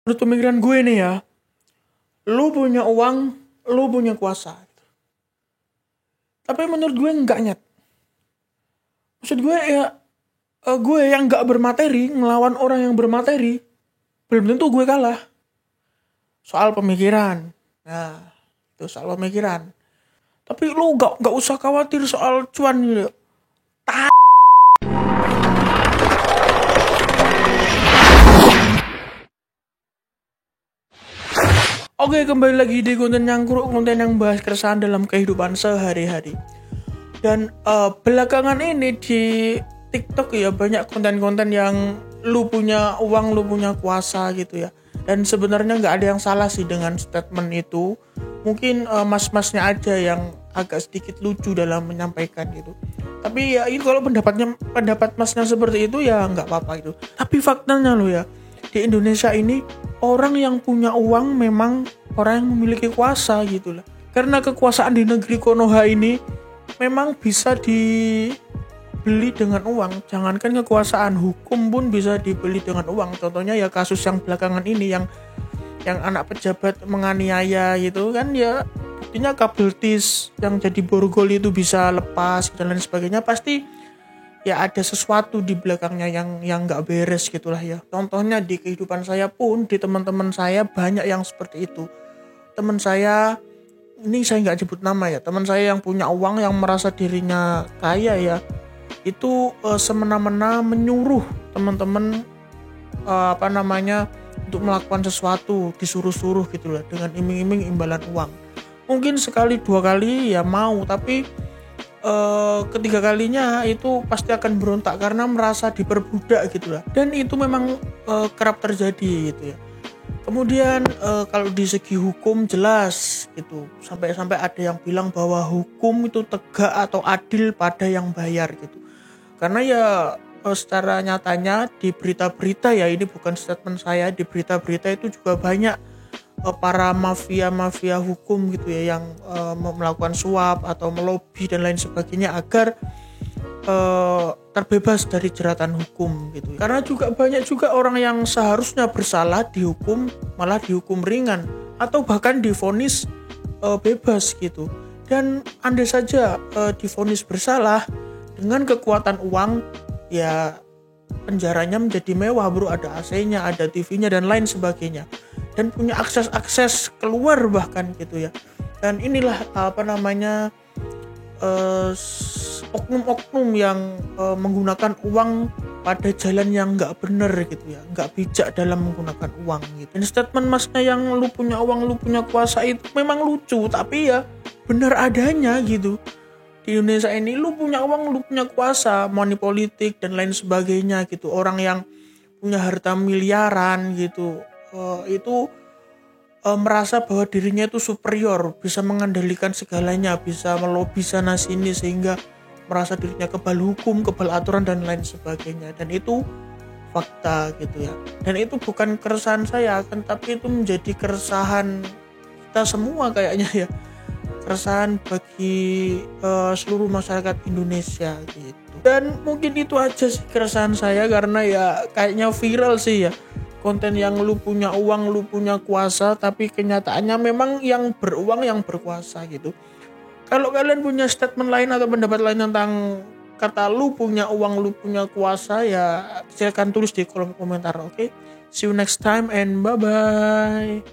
Menurut pemikiran gue nih ya, lu punya uang, lu punya kuasa. Tapi menurut gue enggak, nyet. Maksud gue ya, gue yang enggak bermateri ngelawan orang yang bermateri, belum tentu gue kalah. Soal pemikiran. Nah, itu soal pemikiran. Tapi lu enggak usah khawatir soal cuan gitu. Oke, kembali lagi di konten nyangkruk, konten yang bahas keresahan dalam kehidupan sehari-hari. Dan belakangan ini di TikTok ya banyak konten-konten yang lu punya uang, lu punya kuasa gitu ya. Dan sebenarnya nggak ada yang salah sih dengan statement itu. Mungkin mas-masnya aja yang agak sedikit lucu dalam menyampaikan gitu. Tapi ya itu kalau pendapat masnya seperti itu ya nggak apa-apa itu. Tapi faktanya lo ya, di Indonesia ini orang yang punya uang memang orang yang memiliki kuasa gitu lah. Karena kekuasaan di negeri Konoha ini memang bisa dibeli dengan uang. Jangankan kekuasaan, hukum pun bisa dibeli dengan uang. Contohnya ya kasus yang belakangan ini yang anak pejabat menganiaya gitu kan ya, buktinya kabel tis yang jadi borgol itu bisa lepas dan lain sebagainya. Pasti ya ada sesuatu di belakangnya yang nggak beres gitulah ya. Contohnya di kehidupan saya pun, di teman-teman saya banyak yang seperti itu. Teman saya, ini saya nggak sebut nama ya, teman saya yang punya uang, yang merasa dirinya kaya ya, itu semena-mena menyuruh teman-teman untuk melakukan sesuatu, disuruh-suruh gitu lah, dengan iming-iming imbalan uang. Mungkin sekali dua kali ya mau, tapi ketiga kalinya itu pasti akan berontak karena merasa diperbudak gitu lah. Dan itu memang kerap terjadi gitu ya. Kemudian kalau di segi hukum jelas gitu, sampai ada yang bilang bahwa hukum itu tegak atau adil pada yang bayar gitu. Karena ya secara nyatanya di berita-berita ya, ini bukan statement saya, di berita-berita itu juga banyak para mafia hukum gitu ya yang melakukan suap atau melobi dan lain sebagainya agar terbebas dari jeratan hukum gitu. Karena juga banyak juga orang yang seharusnya bersalah dihukum, malah dihukum ringan atau bahkan divonis bebas gitu. Dan andai saja divonis bersalah, dengan kekuatan uang ya penjaranya menjadi mewah bro, ada AC-nya, ada TV-nya dan lain sebagainya, dan punya akses keluar bahkan gitu ya. Dan inilah oknum-oknum yang menggunakan uang pada jalan yang nggak bener gitu ya, nggak bijak dalam menggunakan uang gitu. Dan statement masnya yang lu punya uang, lu punya kuasa itu memang lucu, tapi ya bener adanya gitu. Di Indonesia ini lu punya uang, lu punya kuasa, money politik dan lain sebagainya gitu. Orang yang punya harta miliaran gitu, itu merasa bahwa dirinya itu superior, bisa mengendalikan segalanya, bisa melobi sana sini sehingga merasa dirinya kebal hukum, kebal aturan dan lain sebagainya. Dan itu fakta gitu ya. Dan itu bukan keresahan saya, tapi itu menjadi keresahan kita semua kayaknya ya. Keresahan bagi seluruh masyarakat Indonesia gitu. Dan mungkin itu aja sih keresahan saya, karena ya kayaknya viral sih ya konten yang lu punya uang, lu punya kuasa, tapi kenyataannya memang yang beruang yang berkuasa gitu. Kalau kalian punya statement lain atau pendapat lain tentang kata lu punya uang, lu punya kuasa, ya silakan tulis di kolom komentar. Oke? See you next time and bye bye.